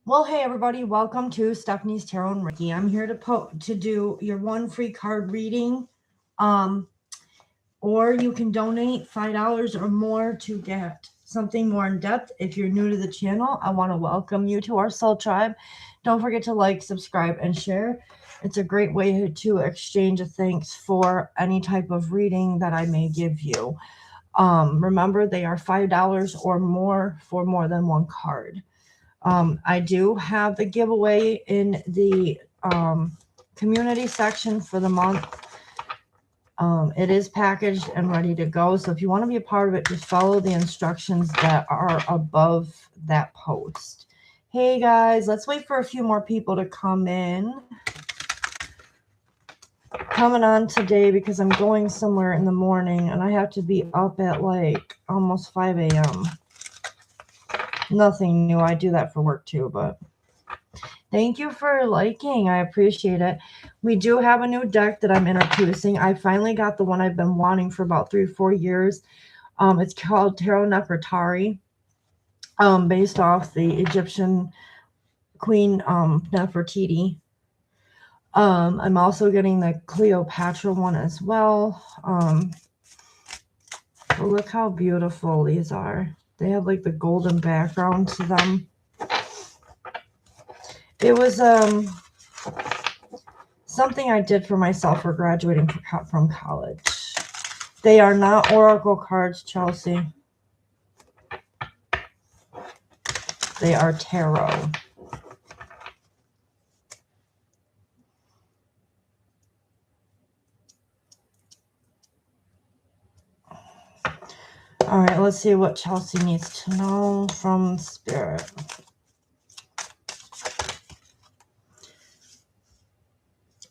Well, hey everybody, welcome to Stephanie's Tarot and Reiki. I'm here to do your one free card reading. Or you can donate $5 or more to get something more in depth. If you're new to the channel, I want to welcome you to our soul tribe. Don't forget to like, subscribe, and share. It's a great way to exchange a thanks for any type of reading that I may give you. Remember, they are $5 or more for more than one card. I do have the giveaway in the community section for the month. It is packaged and ready to go. So if you want to be a part of it, just follow the instructions that are above that post. Hey guys, let's wait for a few more people to come in. Coming on today because I'm going somewhere in the morning and I have to be up at like almost 5 a.m. Nothing new. I do that for work too, but thank you for liking. I appreciate it. We do have a new deck that I'm introducing. I finally got the one I've been wanting for about 3 or 4 years. It's called Tarot Nefertari, based off the Egyptian Queen Nefertiti. I'm also getting the Cleopatra one as well. Look how beautiful these are. They have like the golden background to them. It was something I did for myself for graduating from college. They are not oracle cards, Chelsea. They are tarot. All right, let's see what Chelsea needs to know from Spirit.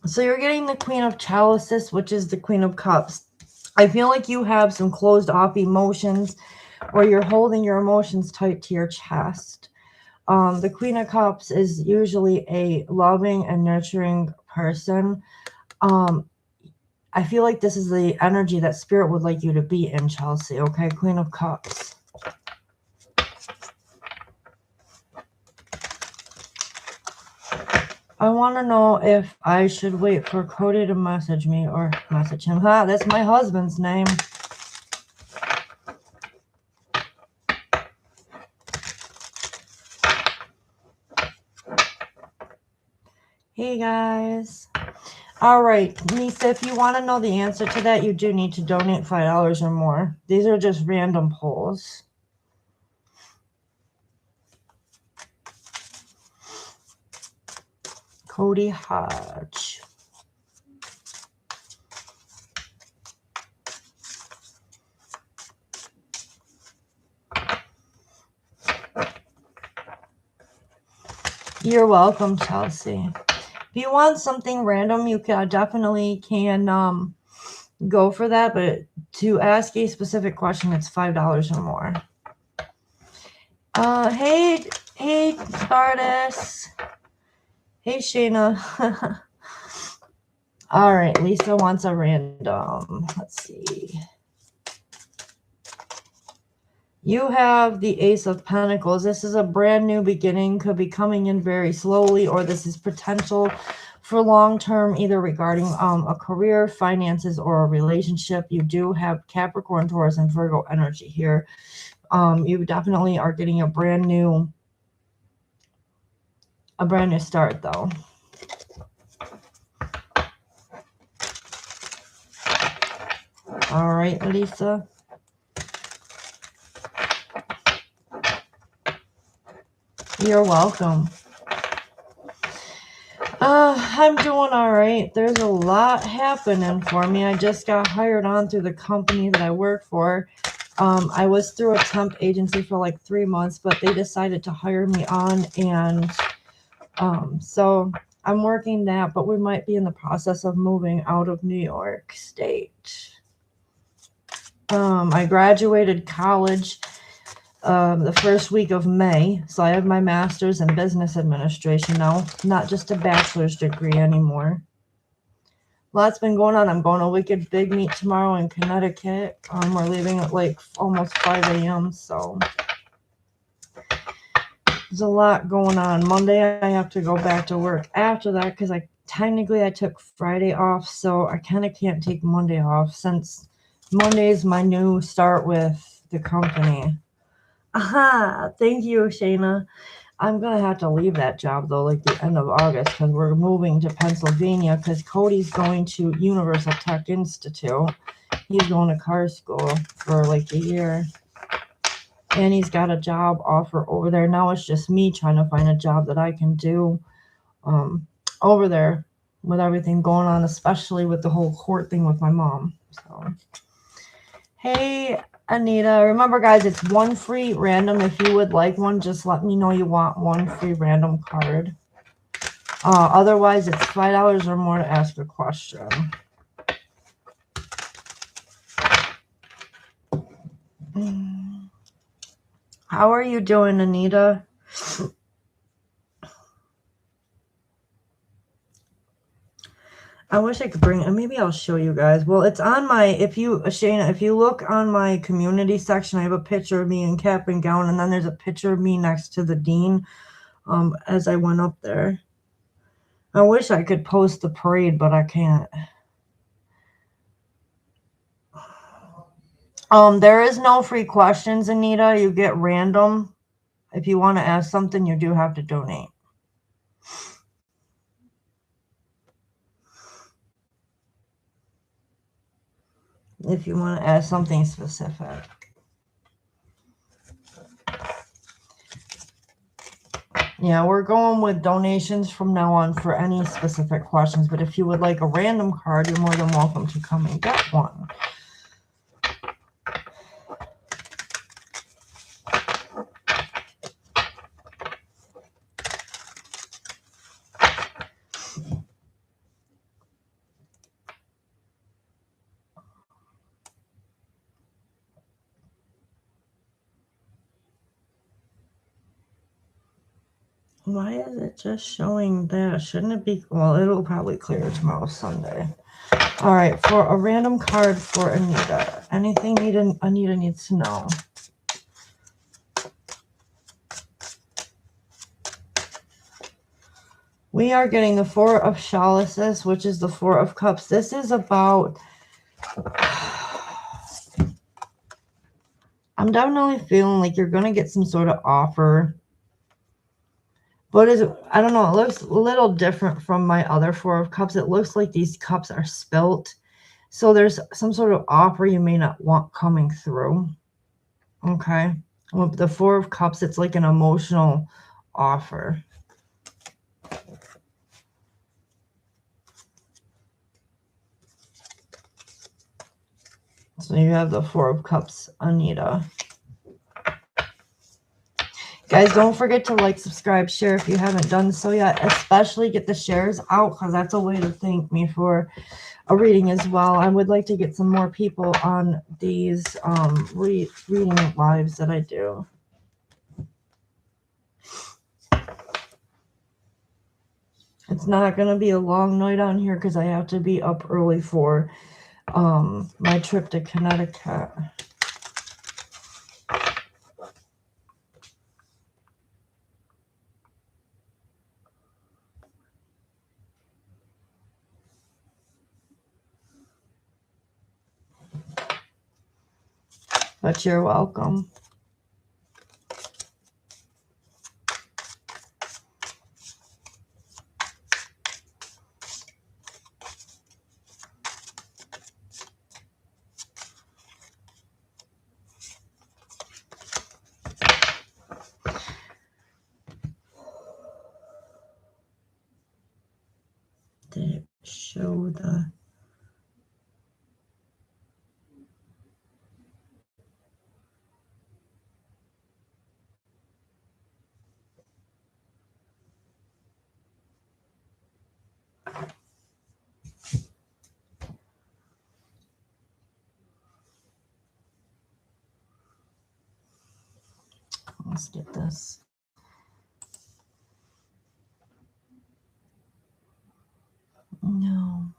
So you're getting the Queen of Chalices, which is the Queen of Cups. I feel like you have some closed off emotions, or you're holding your emotions tight to your chest. The Queen of Cups is usually a loving and nurturing person. I feel like this is the energy that Spirit would like you to be in, Chelsea. Okay, Queen of Cups. I want to know if I should wait for Cody to message me or message him. Ha, that's my husband's name. Hey, guys. All right, Nisa, if you want to know the answer to that, you do need to donate $5 or more. These are just random polls. Cody Hodge. You're welcome, Chelsea. If you want something random, you can definitely go for that, but to ask a specific question, it's $5 or more. Hey, Spartus. Hey, Shayna. All right, Lisa wants a random. Let's see. You have the Ace of Pentacles. This is a brand new beginning. Could be coming in very slowly, or this is potential for long-term, either regarding a career, finances, or a relationship. You do have Capricorn, Taurus, and Virgo energy here. You definitely are getting a brand new start, though. All right, Lisa. You're welcome. I'm doing all right. There's a lot happening for me. I just got hired on through the company that I work for. I was through a temp agency for like 3 months, but they decided to hire me on, and so I'm working that, but we might be in the process of moving out of New York State. I graduated college the first week of May, so I have my master's in business administration now, not just a bachelor's degree anymore. Lots been going on. I'm going to Wicked Big Meet tomorrow in Connecticut. We're leaving at like almost 5 a.m. So There's a lot going on. Monday, I have to go back to work after that because I took Friday off, so I kind of can't take Monday off since Monday is my new start with the company. Aha! Thank you, Shayna. I'm gonna have to leave that job though, like the end of August, because we're moving to Pennsylvania. Because Cody's going to Universal Tech Institute. He's going to car school for like a year. And he's got a job offer over there. Now it's just me trying to find a job that I can do over there with everything going on, especially with the whole court thing with my mom. So, hey, Anita. Remember, guys, it's one free random. If you would like one, just let me know you want one free random card. Otherwise, it's $5 or more to ask a question. How are you doing, Anita? I wish I could bring it. Maybe I'll show you guys. Well, it's on my, Shayna, if you look on my community section, I have a picture of me in cap and gown, and then there's a picture of me next to the dean as I went up there. I wish I could post the parade, but I can't. There is no free questions, Anita. You get random. If you want to ask something, you do have to donate. If you want to ask something specific. Yeah, we're going with donations from now on for any specific questions. But if you would like a random card, you're more than welcome to come and get one. Why is it just showing that? Shouldn't it be? Well, it'll probably clear tomorrow, Sunday. All right, for a random card for Anita. Anything Anita needs to know. We are getting the Four of Chalices, which is the Four of Cups. This is about... I'm definitely feeling like you're going to get some sort of offer. But I don't know, it looks a little different from my other Four of Cups. It looks like these cups are spilt. So there's some sort of offer you may not want coming through. Okay. With the Four of Cups, it's like an emotional offer. So you have the Four of Cups, Anita. Guys, don't forget to like, subscribe, share if you haven't done so yet. Especially get the shares out because that's a way to thank me for a reading as well. I would like to get some more people on these reading lives that I do. It's not going to be a long night on here because I have to be up early for my trip to Connecticut. But you're welcome. Did it show the... Let's get this. No.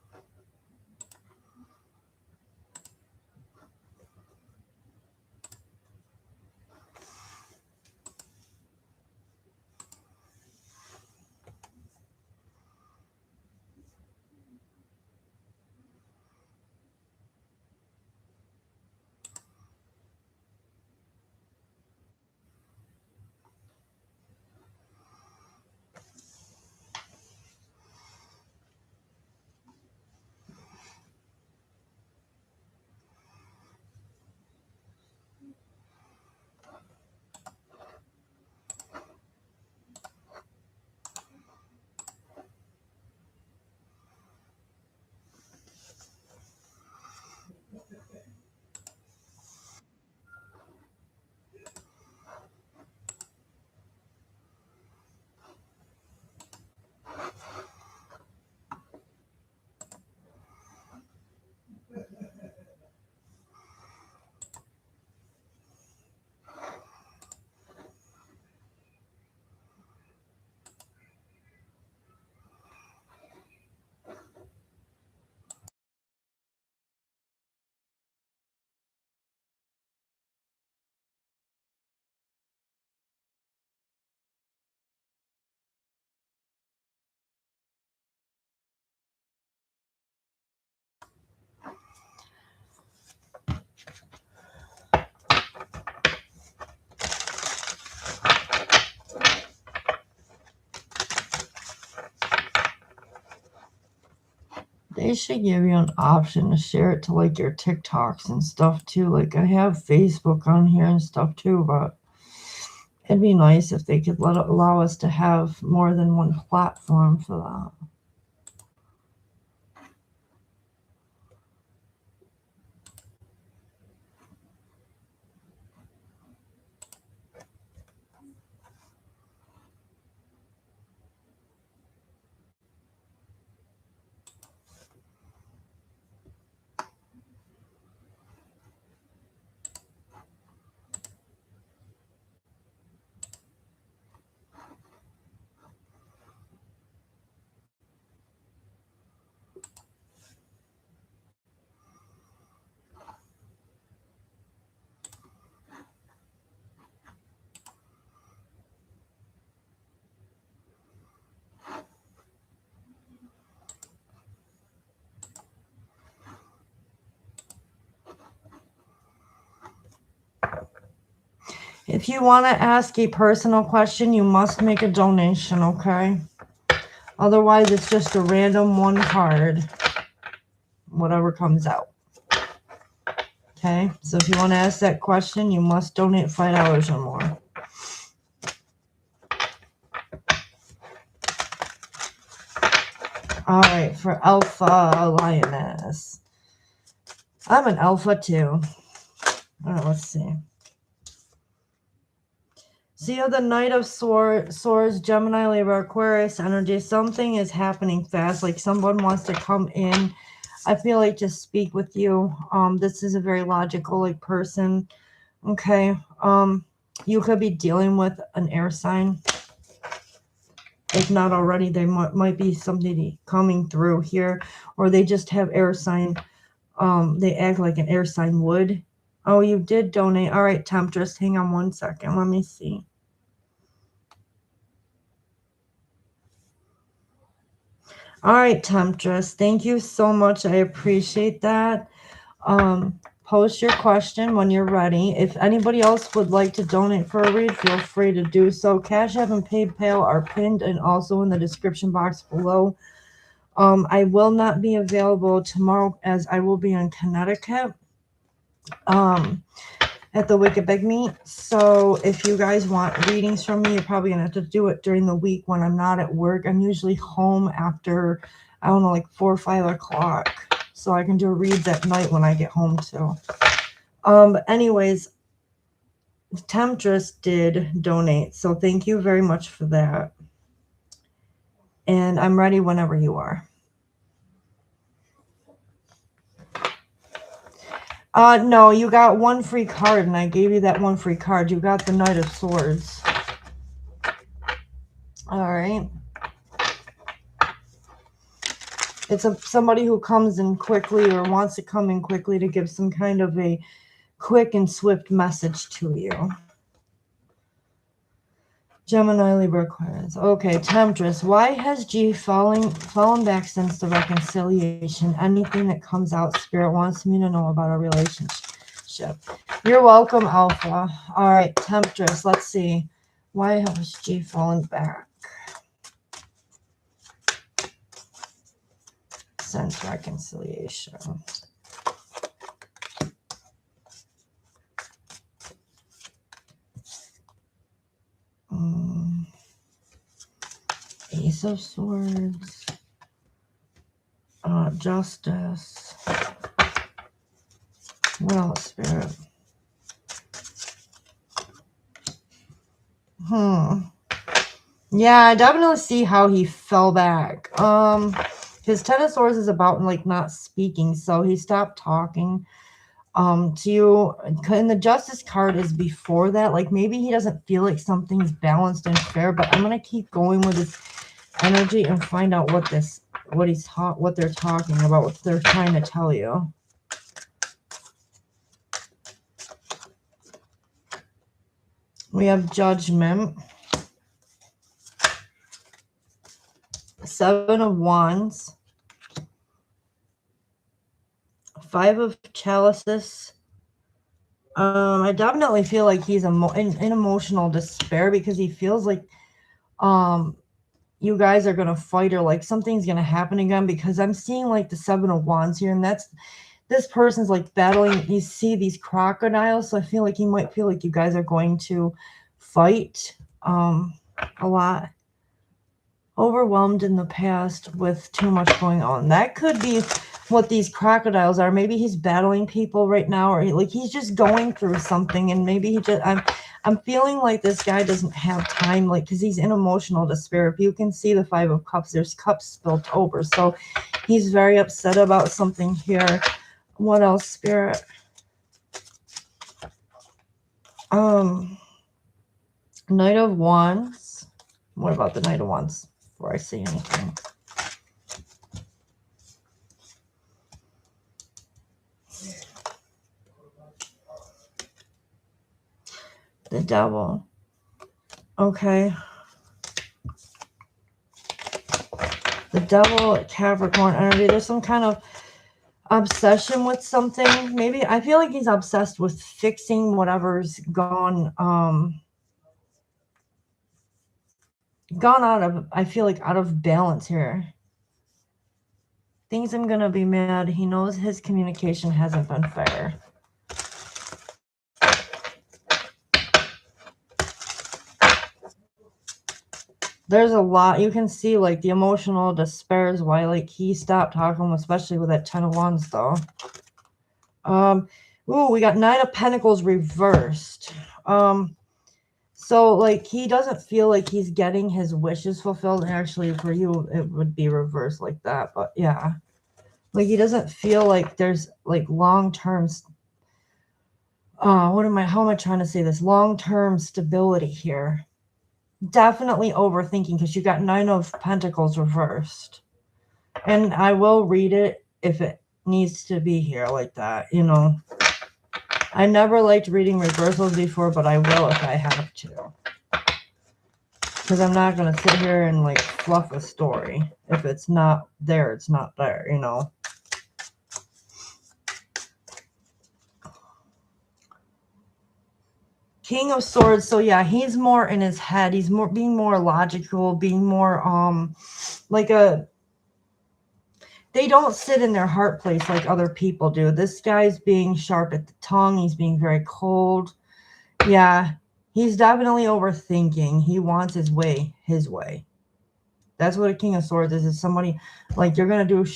They should give you an option to share it to like your TikToks and stuff too. Like I have Facebook on here and stuff too, but it'd be nice if they could allow us to have more than one platform for that. If you want to ask a personal question, you must make a donation, okay? Otherwise, it's just a random one card, whatever comes out. Okay, so if you want to ask that question, you must donate $5 or more. All right, for Alpha Lioness. I'm an Alpha too. All right, let's see. So you have the Knight of Swords, Gemini, Libra, Aquarius energy. Something is happening fast, like someone wants to come in. I feel like just speak with you. This is a very logical like person. Okay. You could be dealing with an air sign. If not already, there might be somebody coming through here, or they just have air sign. They act like an air sign would. Oh, you did donate. All right, Temptress, hang on one second. Let me see. All right, Temptress, thank you so much. I appreciate that. Post your question when you're ready. If anybody else would like to donate for a read, feel free to do so. Cash App and PayPal are pinned and also in the description box below. I will not be available tomorrow as I will be in Connecticut at the Wicked Big Meet. So if you guys want readings from me, you're probably going to have to do it during the week when I'm not at work. I'm usually home after, I don't know, like 4 or 5 o'clock. So I can do reads at night when I get home too. But anyways, Temptress did donate. So thank you very much for that. And I'm ready whenever you are. No, you got one free card, and I gave you that one free card. You got the Knight of Swords. All right. It's somebody who comes in quickly or wants to come in quickly to give some kind of a quick and swift message to you. Gemini, Libra, Aquarius. Okay, Temptress. Why has G fallen back since the reconciliation? Anything that comes out, Spirit wants me to know about our relationship. You're welcome, Alpha. All right, Temptress. Let's see. Why has G fallen back since reconciliation? Ace of Swords, Justice. Well, Spirit. Yeah, I definitely see how he fell back. His Ten of Swords is about like not speaking, so he stopped talking. To you, and the Justice card is before that. Like maybe he doesn't feel like something's balanced and fair, but I'm gonna keep going with this energy and find out what they're talking about, what they're trying to tell you. We have Judgment, Seven of Wands, Five of Chalices. I definitely feel like he's in emotional despair because he feels like you guys are going to fight, or like something's going to happen again, because I'm seeing like the 7 of Wands here, and that's this person's like battling. You see these crocodiles, so I feel like he might feel like you guys are going to fight a lot. Overwhelmed in the past with too much going on. That could be what these crocodiles are. Maybe he's battling people right now, or like he's just going through something, and maybe he just I'm feeling like this guy doesn't have time, like, because he's in emotional despair. If you can see the 5 of Cups, there's cups spilt over, so he's very upset about something here. What else, Spirit? Knight of Wands. What about the Knight of Wands before I say anything? The Devil. Okay. The Devil, Capricorn energy. There's some kind of obsession with something. Maybe I feel like he's obsessed with fixing whatever's gone out of, I feel like, out of balance here. Thinks I'm gonna be mad. He knows his communication hasn't been fair. There's a lot. You can see like the emotional despair is why like he stopped talking, especially with that 10 of Wands though. Ooh, we got 9 of Pentacles reversed. So like he doesn't feel like he's getting his wishes fulfilled. Actually, for you it would be reversed like that, but yeah. Like he doesn't feel like there's like long-term how am I trying to say this? Long-term stability here. Definitely overthinking, because you got 9 of Pentacles reversed. And I will read it if it needs to be here like that, you know. I never liked reading reversals before, but I will if I have to. Because I'm not going to sit here and like fluff a story. If it's not there, it's not there, you know. King of Swords. So yeah, he's more in his head. He's more being more logical, being more like a, they don't sit in their heart place like other people do. This guy's being sharp at the tongue. He's being very cold. Yeah, he's definitely overthinking. He wants his way his way. That's what a King of Swords is somebody like, you're going to do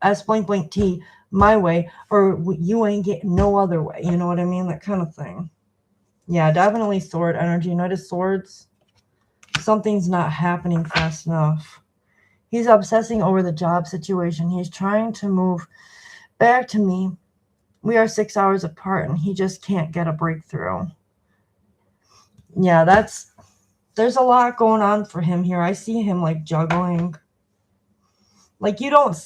S blank blank T my way, or you ain't getting no other way. You know what I mean? That kind of thing. Yeah, definitely sword energy. Knight of Swords. Something's not happening fast enough. He's obsessing over the job situation. He's trying to move back to me. We are 6 hours apart, and he just can't get a breakthrough. Yeah, there's a lot going on for him here. I see him like juggling. Like you don't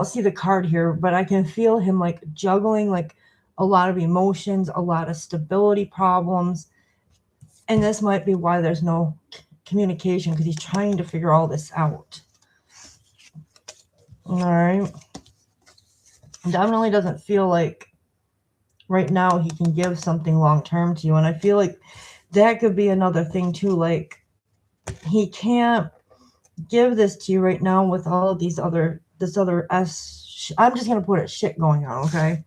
see the card here, but I can feel him like juggling like a lot of emotions, a lot of stability problems. And this might be why there's no communication, because he's trying to figure all this out. All right. Definitely doesn't feel like right now he can give something long-term to you. And I feel like that could be another thing too. Like he can't give this to you right now with all of this other I'm just going to put it shit going on. Okay.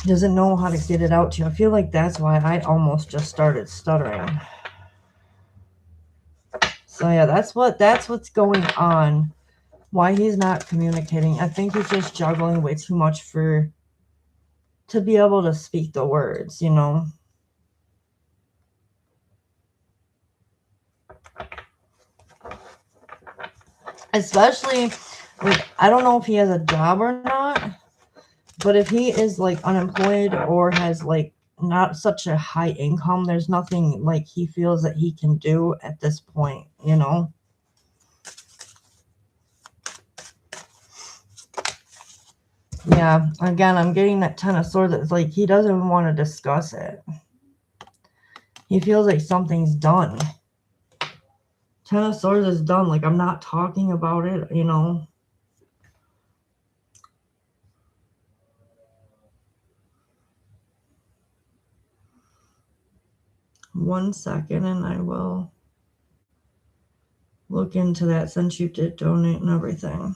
Doesn't know how to get it out to you. I feel like that's why I almost just started stuttering. So yeah, that's what's going on. Why he's not communicating. I think he's just juggling way too much to be able to speak the words, you know. Especially like, I don't know if he has a job or not, but if he is like unemployed or has like not such a high income, there's nothing like he feels that he can do at this point, you know. Yeah, again, I'm getting that 10 of Swords. It's like he doesn't want to discuss it. He feels like something's done. 10 of Swords is done. Like, I'm not talking about it, you know. 1 second and I will look into that since you did donate and everything.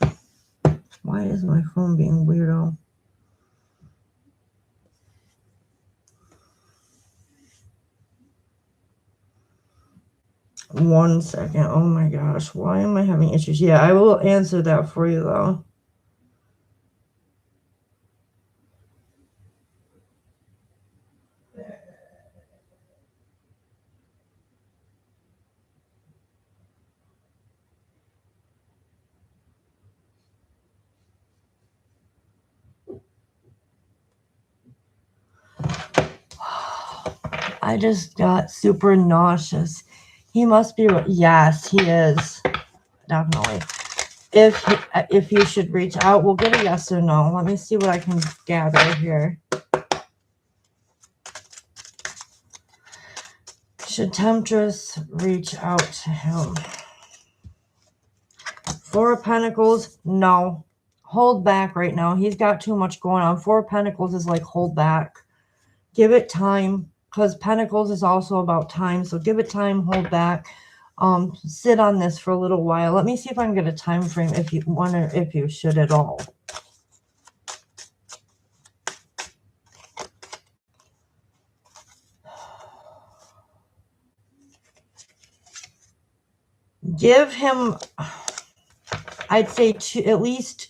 Why is my phone being weirdo? One second. Oh my gosh. Why am I having issues? Yeah, I will answer that for you though. I just got super nauseous. He must be, yes, he is. Definitely. If you should reach out, we'll get a yes or no. Let me see what I can gather here. Should Temptress reach out to him? Four of Pentacles, no. Hold back right now. He's got too much going on. Four of Pentacles is like hold back. Give it time, because Pentacles is also about time. So give it time, hold back. Sit on this for a little while. Let me see if I can get a time frame if you want or if you should at all. Give him, I'd say at least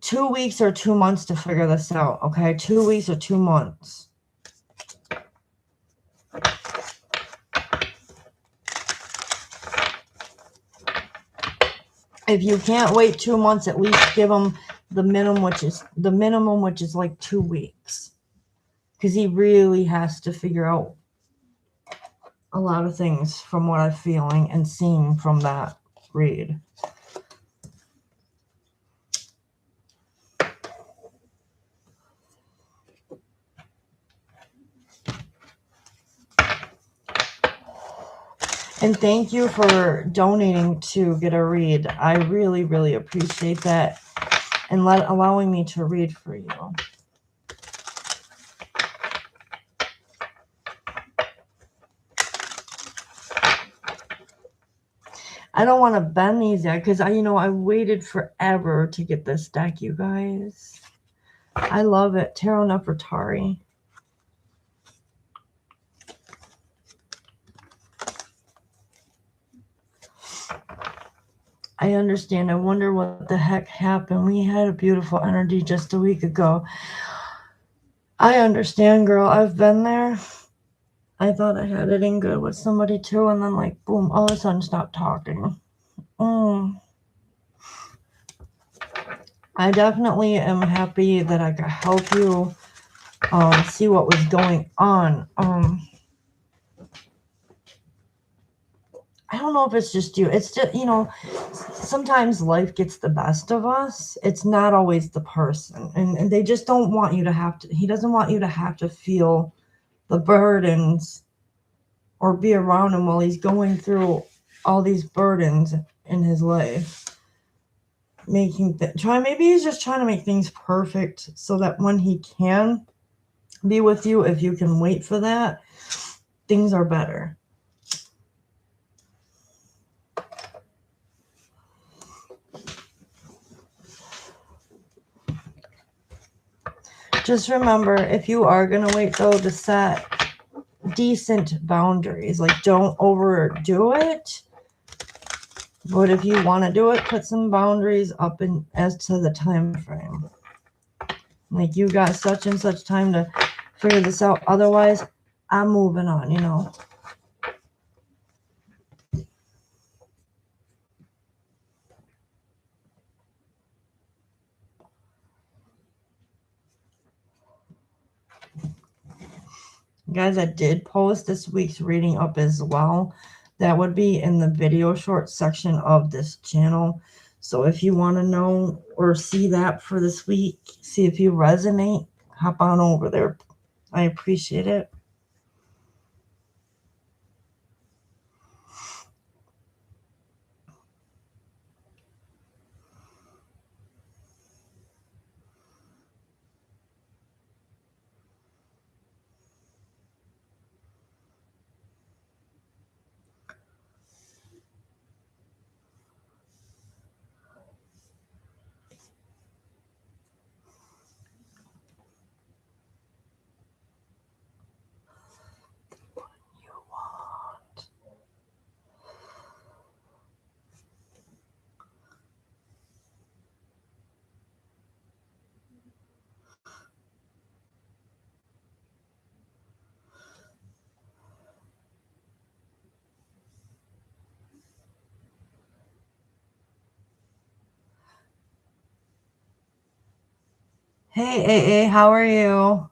2 weeks or 2 months to figure this out. Okay, 2 weeks or 2 months. If you can't wait 2 months, at least give him the minimum, which is like 2 weeks, because he really has to figure out a lot of things from what I'm feeling and seeing from that read. And thank you for donating to get a read. I really, really appreciate that, and allowing me to read for you. I don't want to bend these yet because I waited forever to get this deck, you guys. I love it. Tarot Nefertari. I understand. I wonder what the heck happened. We had a beautiful energy just a week ago. I understand, girl. I've been there. I thought I had it in good with somebody too, and then like, boom, all of a sudden stopped talking. I definitely am happy that I could help you see what was going on. I don't know if it's just you. It's just, sometimes life gets the best of us. It's not always the person. And they just don't want you to have to, he doesn't want you to have to feel the burdens or be around him while he's going through all these burdens in his life. Maybe he's just trying to make things perfect so that when he can be with you, if you can wait for that, things are better. Just remember, if you are going to wait, though, to set decent boundaries. Like, don't overdo it. But if you want to do it, put some boundaries up in as to the time frame. Like, you got such and such time to figure this out. Otherwise, I'm moving on, Guys, I did post this week's reading up as well. That would be in the video short section of this channel. So if you want to know or see that for this week, see if you resonate, hop on over there. I appreciate it. Hey, AA, how are you?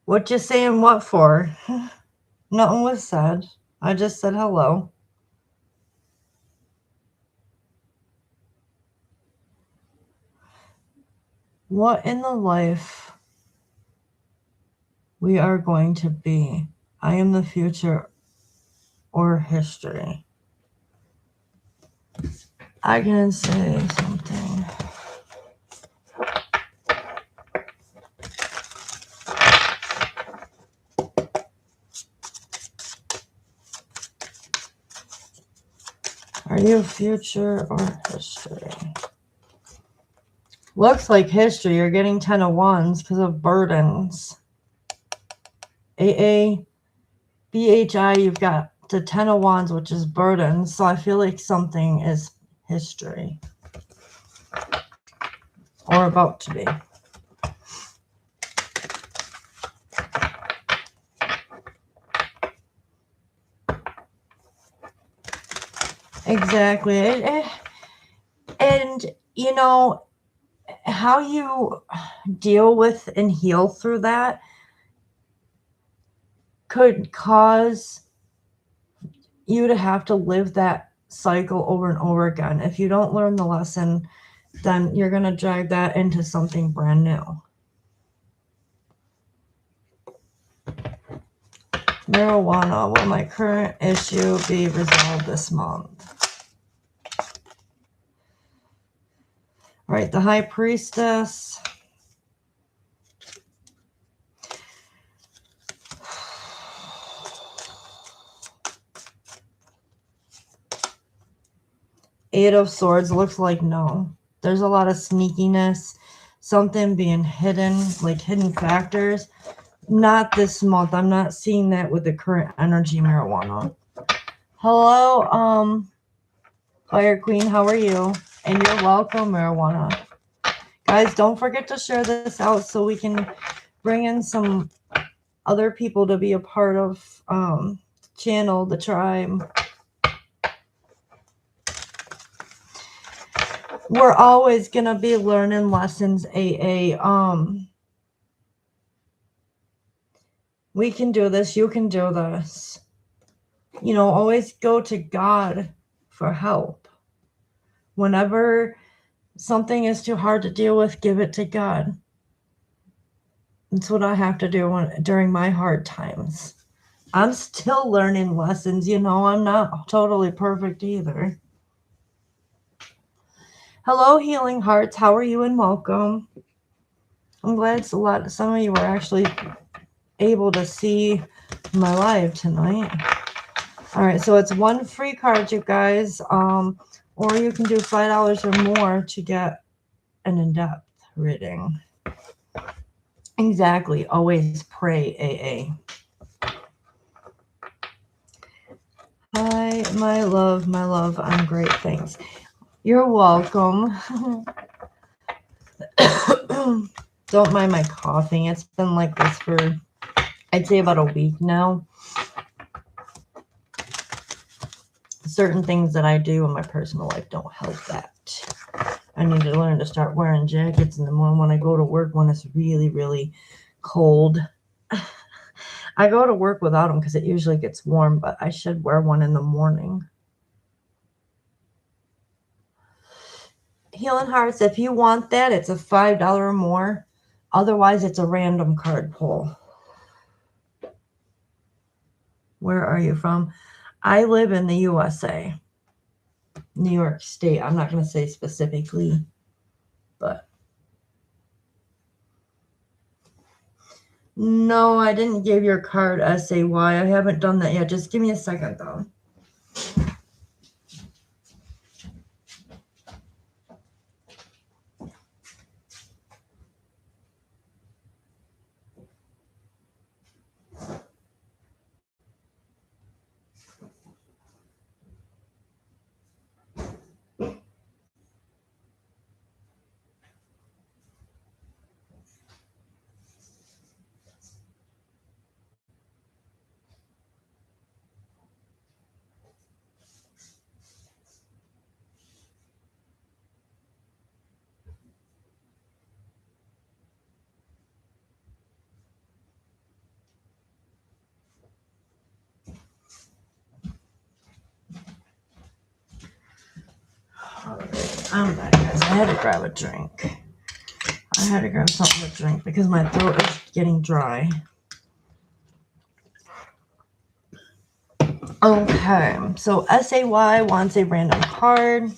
What you saying what for? Nothing was said. I just said hello. What in the life we are going to be? I am the future or history. I can say something. Are you future or history? Looks like history. You're getting 10 of wands because of burdens. AA, BHI, you've got the 10 of wands, which is burdens. So I feel like something is history. Or about to be. Exactly. And, you know, how you deal with and heal through that could cause you to have to live that cycle over and over again. If you don't learn the lesson, then you're going to drag that into something brand new. Marijuana, will my current issue be resolved this month? All right, the High Priestess. Eight of Swords looks like no. There's a lot of sneakiness, something being hidden, like hidden factors. Not this month. I'm not seeing that with the current energy marijuana. Hello, Fire Queen, how are you? And you're welcome, marijuana. Guys, don't forget to share this out so we can bring in some other people to be a part of channel, the tribe. We're always gonna be learning lessons, AA. We can do this, you can do this. You know, always go to God for help. Whenever something is too hard to deal with, give it to God. That's what I have to do during my hard times. I'm still learning lessons, you know, I'm not totally perfect either. Hello, Healing Hearts. How are you and welcome? I'm glad some of you are actually able to see my live tonight. All right, so it's one free card, you guys. Or you can do $5 or more to get an in-depth reading. Exactly. Always pray, AA. Hi, my love, I'm great, thanks. You're welcome. Don't mind my coughing. It's been like this for, I'd say, about a week now. Certain things that I do in my personal life don't help that. I need to learn to start wearing jackets in the morning when I go to work when it's really, really cold. I go to work without them because it usually gets warm, but I should wear one in the morning. Healing Hearts, if you want that, it's a $5 or more. Otherwise, it's a random card pull. Where are you from? I live in the USA. New York State. I'm not going to say specifically, but no, I didn't give your card SAY. I haven't done that yet. Just give me a second, though. I'm back, guys. I had to grab a drink. I had to grab something to drink because my throat is getting dry. Okay, so SAY wants a random card.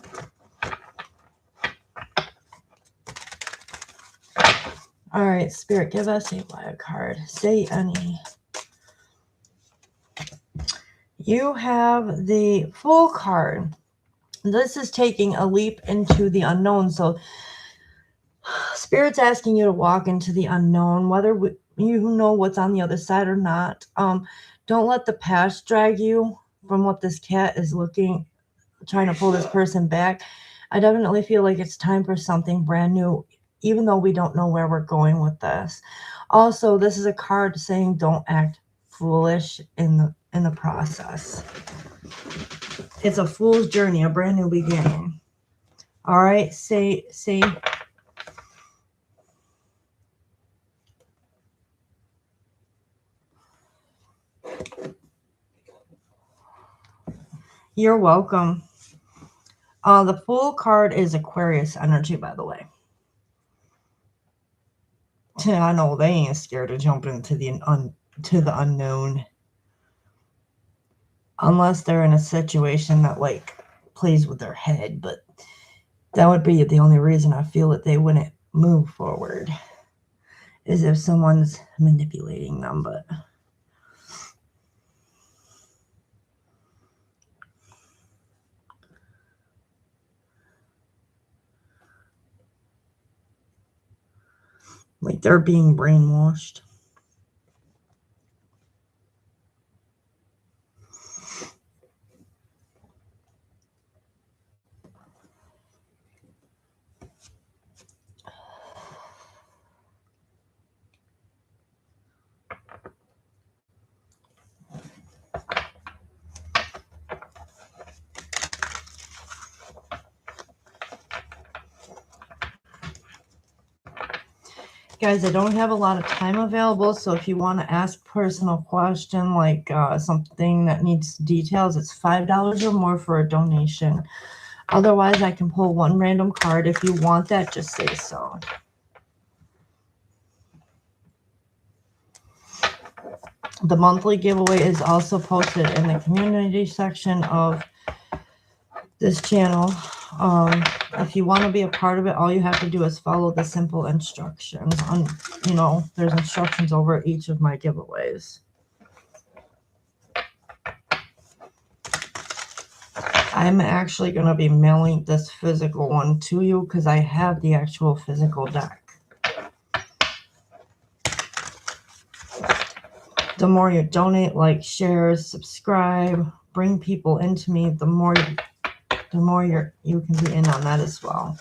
All right, Spirit, give SAY a card. Say any. You have the Fool card. This is taking a leap into the unknown. So Spirit's asking you to walk into the unknown, whether you know what's on the other side or not. Don't let the past drag you from what this cat is trying to pull this person back. I definitely feel like it's time for something brand new, even though we don't know where we're going with this. Also, this is a card saying don't act foolish in the process. It's a fool's journey, a brand new beginning. All right, say. You're welcome. The Fool card is Aquarius energy, by the way. I know they ain't scared to jump into the unknown, unless they're in a situation that like plays with their head. But that would be the only reason I feel that they wouldn't move forward, is if someone's manipulating them. But like they're being brainwashed. Guys, I don't have a lot of time available, so if you want to ask personal question, like something that needs details, it's $5 or more for a donation. Otherwise, I can pull one random card. If you want that, just say so. The monthly giveaway is also posted in the community section of this channel. If you want to be a part of it, all you have to do is follow the simple instructions. There's instructions over each of my giveaways. I'm actually going to be mailing this physical one to you because I have the actual physical deck. The more you donate, like, share, subscribe, bring people into me, the more you can be in on that as well.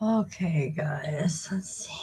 Okay, guys, let's see.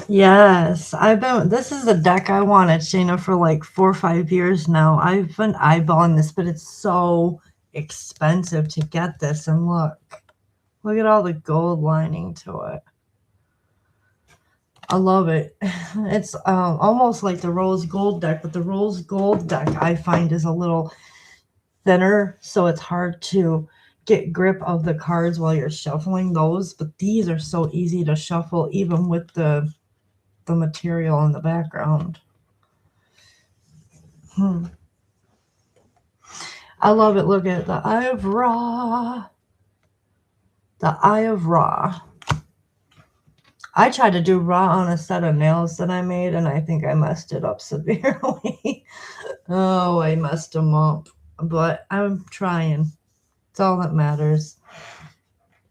Yes, this is a deck I wanted, Shayna, for like 4 or 5 years now. I've been eyeballing this, but it's so expensive to get this. And look at all the gold lining to it. I love it. It's almost like the rose gold deck, but the rose gold deck I find is a little thinner, so it's hard to get grip of the cards while you're shuffling those. But these are so easy to shuffle, even with the material in the background. I love it. Look at the Eye of Ra. The Eye of Ra. I tried to do Ra on a set of nails that I made, and I think I messed it up severely. Oh, I messed them up. But I'm trying. It's all that matters.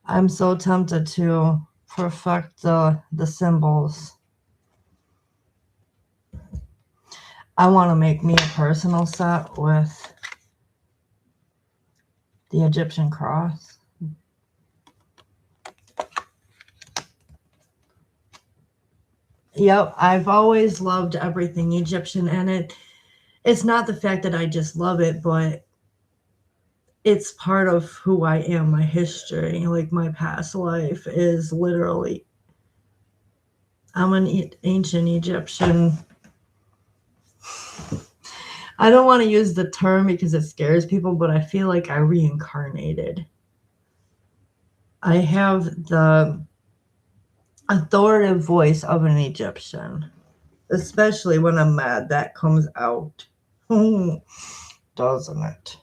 I'm so tempted to perfect the symbols. I want to make me a personal set with the Egyptian cross. Yep, I've always loved everything Egyptian, and it's not the fact that I just love it, but it's part of who I am, my history. Like my past life is literally, I'm an ancient Egyptian. I don't want to use the term because it scares people, but I feel like I reincarnated. I have the authoritative voice of an Egyptian, especially when I'm mad. That comes out, doesn't it?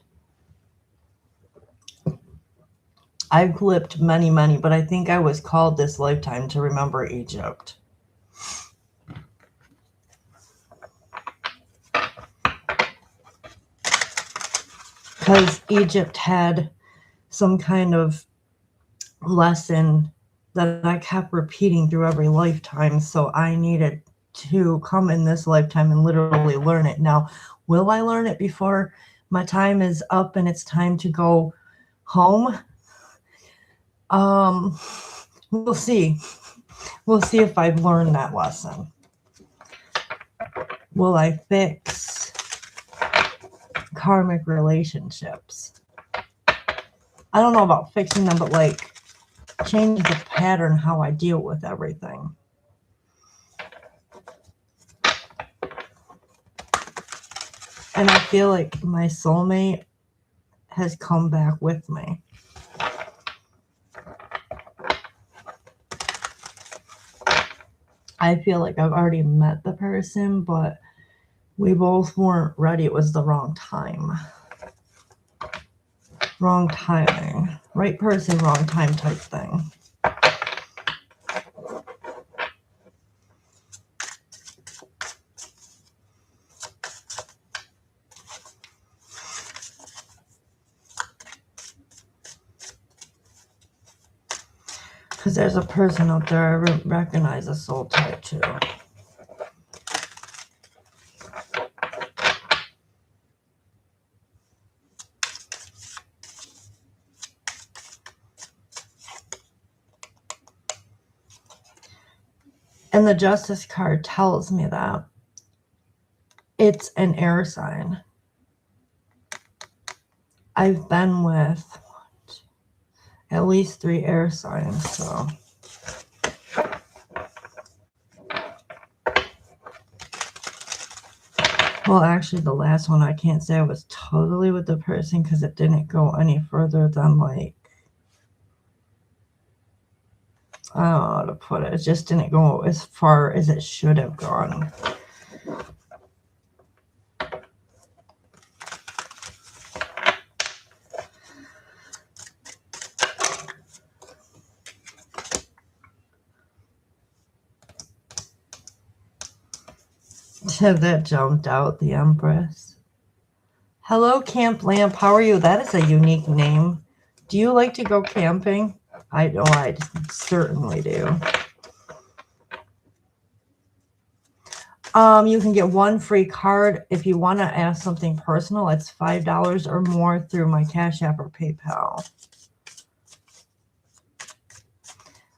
I've clipped many, but I think I was called this lifetime to remember Egypt. Because Egypt had some kind of lesson that I kept repeating through every lifetime. So I needed to come in this lifetime and literally learn it. Now, will I learn it before my time is up and it's time to go home? We'll see. We'll see if I've learned that lesson. Will I fix karmic relationships. I don't know about fixing them, but like change the pattern how I deal with everything. And I feel like my soulmate has come back with me. I feel like I've already met the person, but we both weren't ready. It was the wrong time. Wrong timing. Right person, wrong time type thing. Because there's a person out there I recognize a soul type too. And the Justice card tells me that it's an air sign. I've been with at least 3 air signs, so. Well, actually, the last one, I can't say I was totally with the person because it didn't go any further than, like, I don't know how to put it. It just didn't go as far as it should have gone. That jumped out, the Empress. Hello, Camp Lamp. How are you? That is a unique name. Do you like to go camping? I know I certainly do. You can get 1 free card if you want to ask something personal. It's $5 or more through my Cash App or PayPal.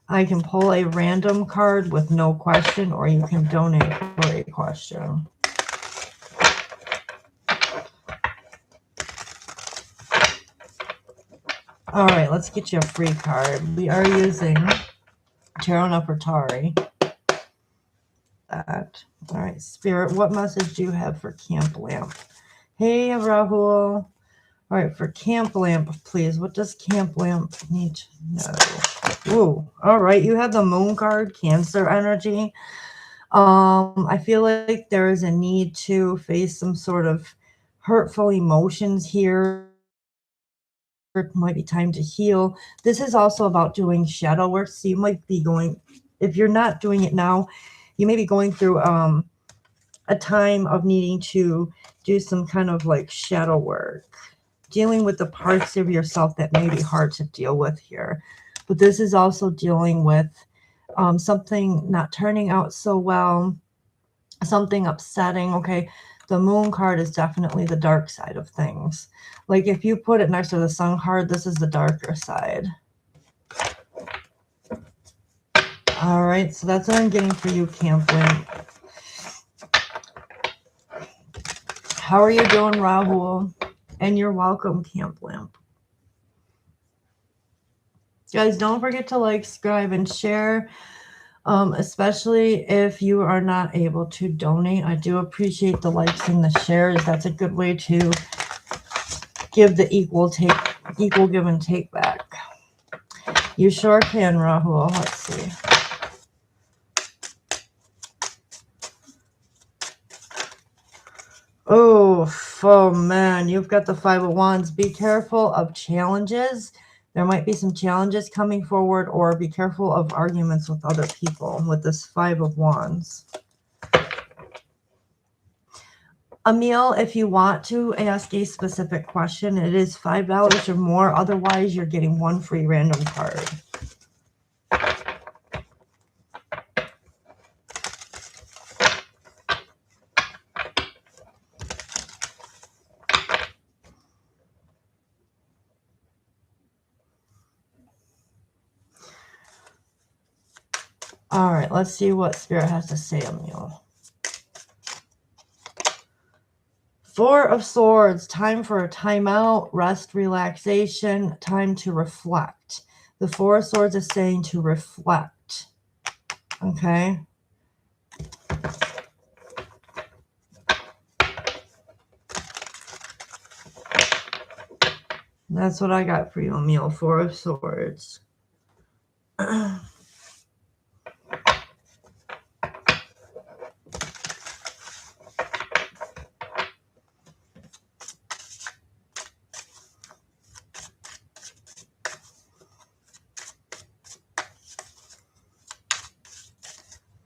I can pull a random card with no question, or you can donate for a question. All right, let's get you a free card. We are using Tarot Nefertari. That. All right, Spirit, what message do you have for Camp Lamp? Hey, Rahul. All right, for Camp Lamp, please. What does Camp Lamp need to know? Ooh, all right. You have the Moon card, Cancer energy. I feel like there is a need to face some sort of hurtful emotions here. It might be time to heal. This is also about doing shadow work. So you might be going, if you're not doing it now, you may be going through a time of needing to do some kind of like shadow work, dealing with the parts of yourself that may be hard to deal with here. But this is also dealing with something not turning out so well, something upsetting. Okay, the Moon card is definitely the dark side of things. Like if you put it next to the Sun card, this is the darker side. All right, so that's what I'm getting for you, Camp Lamp. How are you doing, Rahul? And you're welcome, Camp Lamp. Guys, don't forget to like, subscribe, and share, especially if you are not able to donate. I do appreciate the likes and the shares. That's a good way to give the equal give and take back. You sure can, Rahul. Let's see. Oh man, you've got the 5 of Wands. Be careful of challenges. There might be some challenges coming forward, or be careful of arguments with other people with this 5 of Wands. Emil, if you want to ask a specific question, it is $5 or more. Otherwise, you're getting 1 free random card. All right, let's see what Spirit has to say, Emil. Four of Swords, time for a timeout, rest, relaxation, time to reflect. The Four of Swords is saying to reflect. Okay. That's what I got for you, Emil. Four of Swords.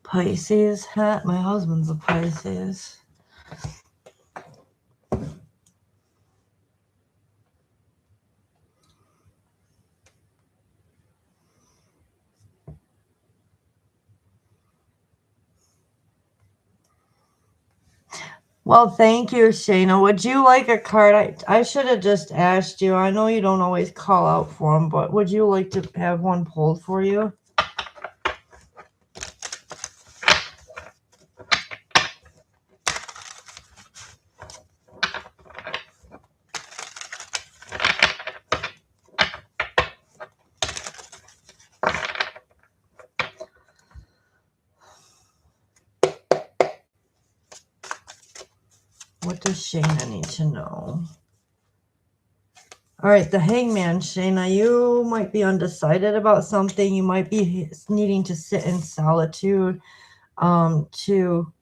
Pisces. My husband's a Pisces. Well, thank you, Shayna. Would you like a card? I should have just asked you. I know you don't always call out for them, but would you like to have one pulled for you? What does Shayna need to know? All right, the Hangman, Shayna, you might be undecided about something. You might be needing to sit in solitude to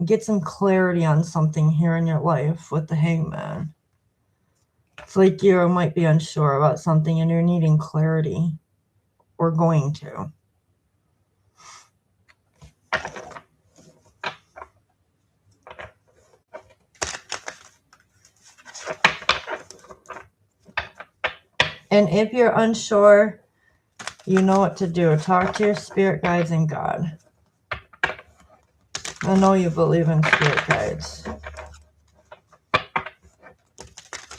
get some clarity on something here in your life with the Hangman. It's like you might be unsure about something and you're needing clarity, or going to. And if you're unsure, you know what to do. Talk to your spirit guides and God. I know you believe in spirit guides.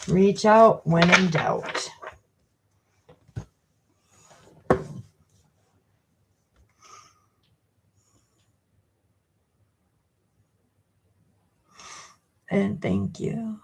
Reach out when in doubt. And thank you.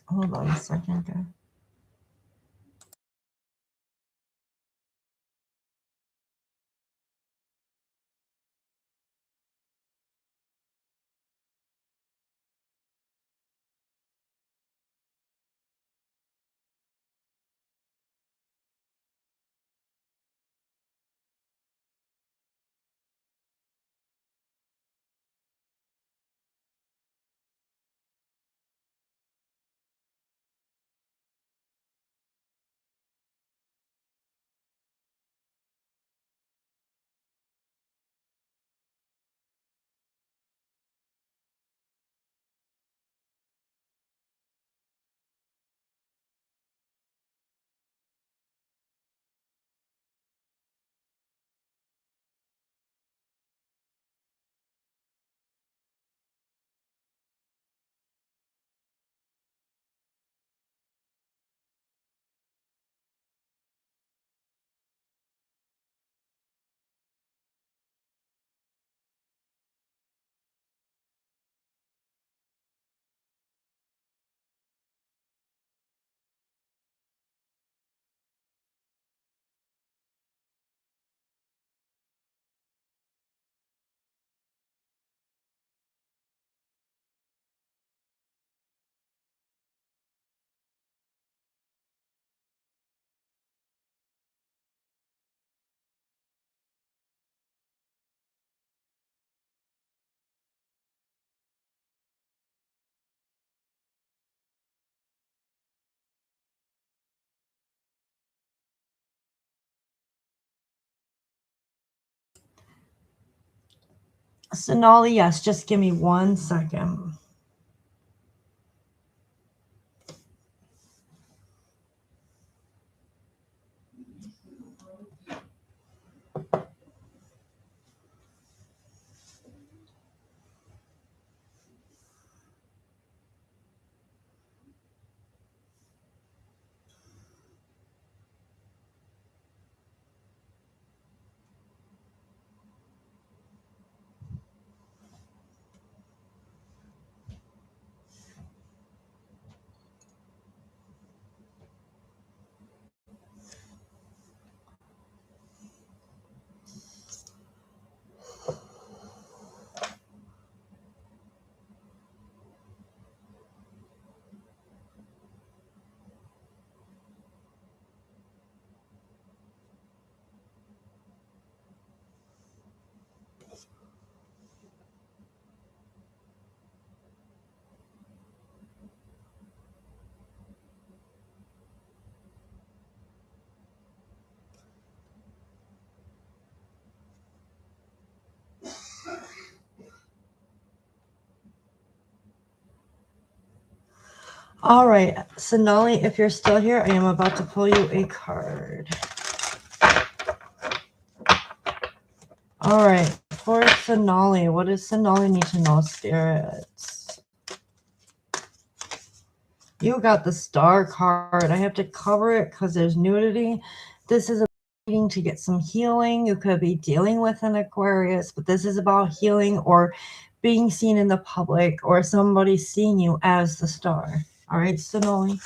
Hold on a second, guys. Sonali, yes, just give me 1 second. All right, Sonali, if you're still here, I am about to pull you a card. All right, for Sonali, what does Sonali need to know, spirits? You got the Star card. I have to cover it because there's nudity. This is needing to get some healing. You could be dealing with an Aquarius, but this is about healing or being seen in the public or somebody seeing you as the Star. All right, Sonali.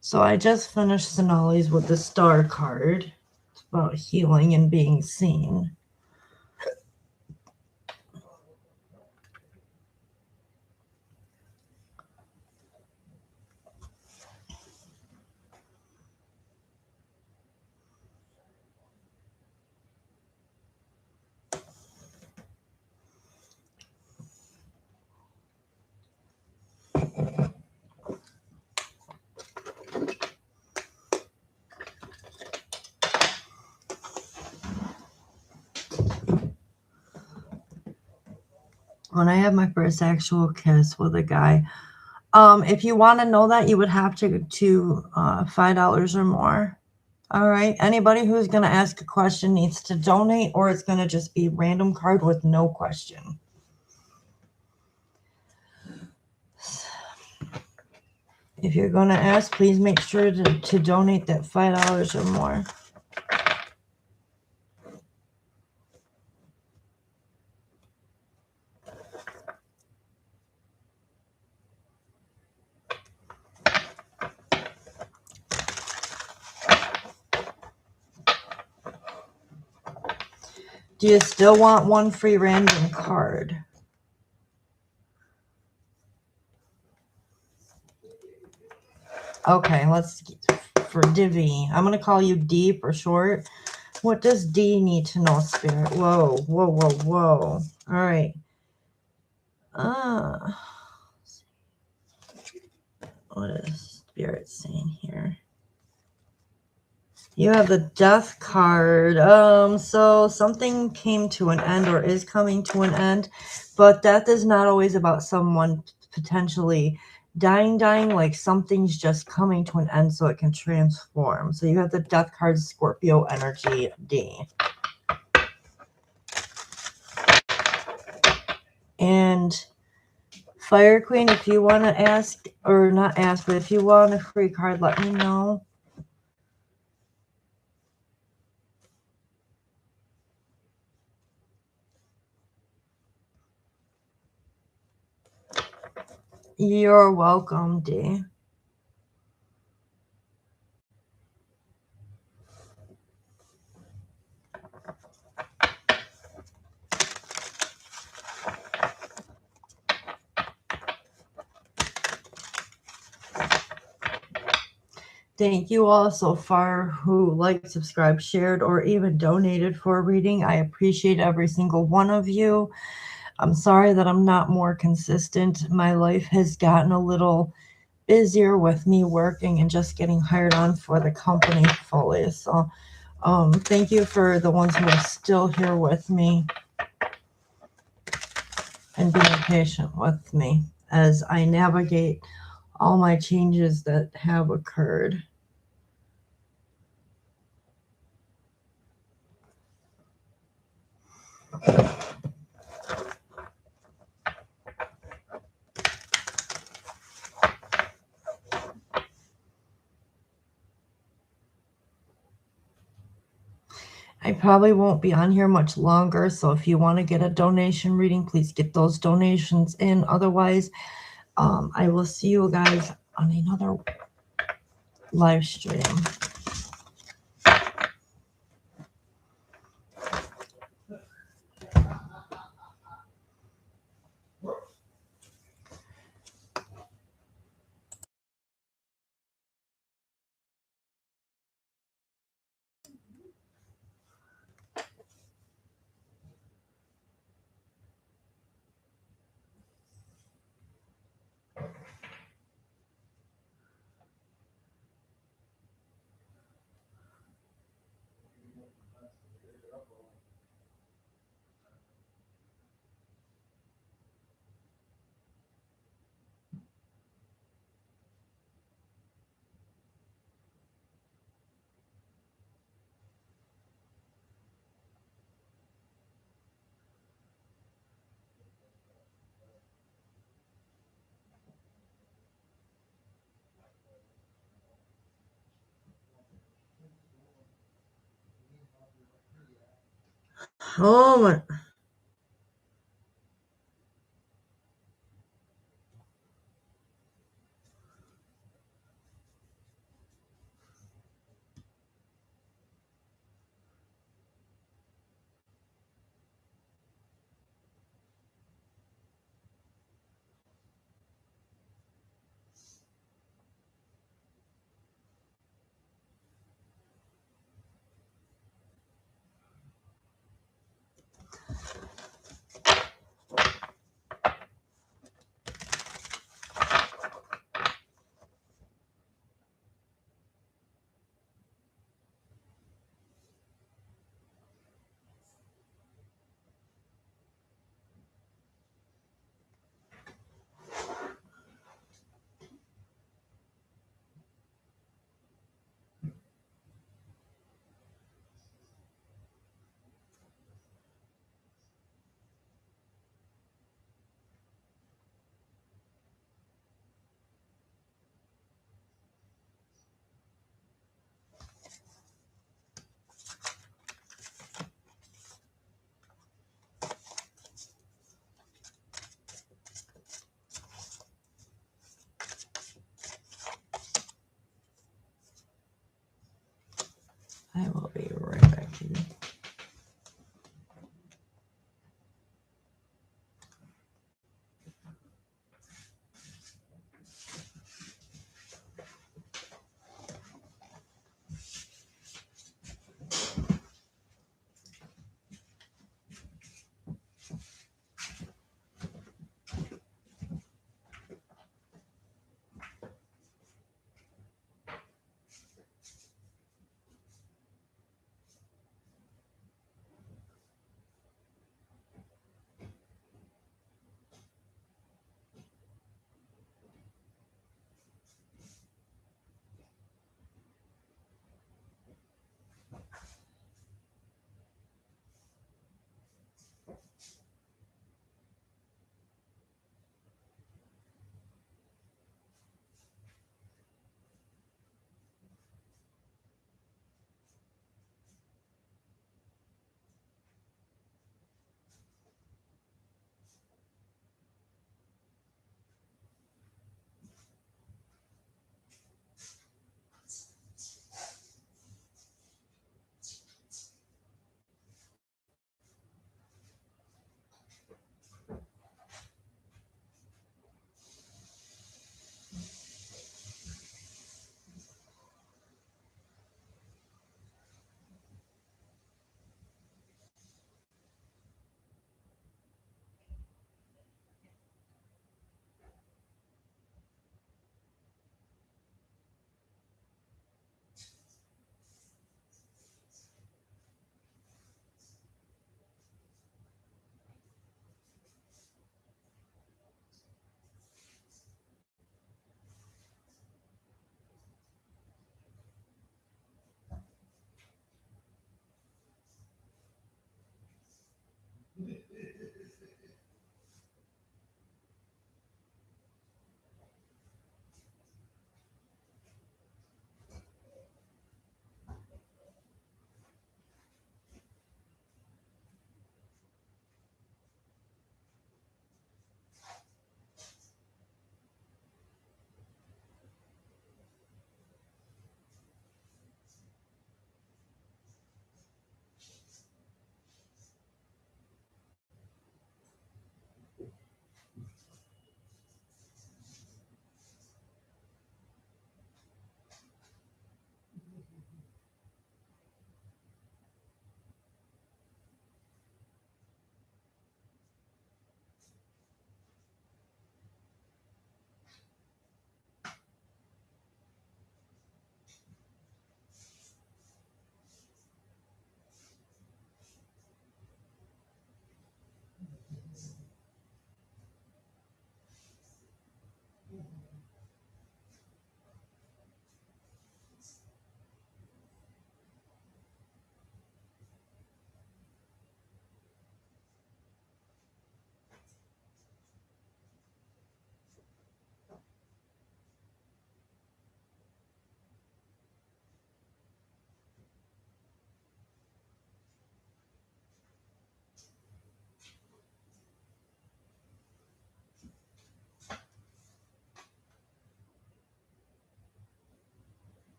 So I just finished Sonali's with the Star card. It's about healing and being seen. When I had my first actual kiss with a guy, if you want to know that, you would have to $5 or more. All right. Anybody who's going to ask a question needs to donate, or it's going to just be random card with no question. If you're going to ask, please make sure to donate that $5 or more. Do you still want one free random card? Okay, let's for Divi. I'm going to call you D for short. What does D need to know, Spirit? Whoa, whoa, whoa, whoa. All right. What is Spirit saying here? You have the Death card. So something came to an end or is coming to an end, but death is not always about someone potentially dying. Like something's just coming to an end so it can transform. So you have the Death card, Scorpio energy, D. And Fire Queen, if you want to ask, or not ask, but if you want a free card, let me know. You're welcome, D. Thank you all so far who liked, subscribed, shared, or even donated for a reading. I appreciate every single one of you. I'm sorry that I'm not more consistent. My life has gotten a little busier with me working and just getting hired on for the company fully. So thank you for the ones who are still here with me and being patient with me as I navigate all my changes that have occurred. I probably won't be on here much longer, so if you want to get a donation reading, please get those donations in. Otherwise, I will see you guys on another live stream. Oh my. I will be right back to you.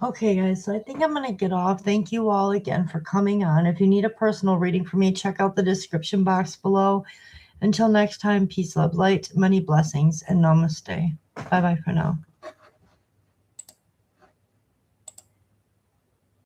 Okay, guys, so I think I'm going to get off. Thank you all again for coming on. If you need a personal reading from me, check out the description box below. Until next time, peace, love, light, many blessings, and namaste. Bye-bye for now.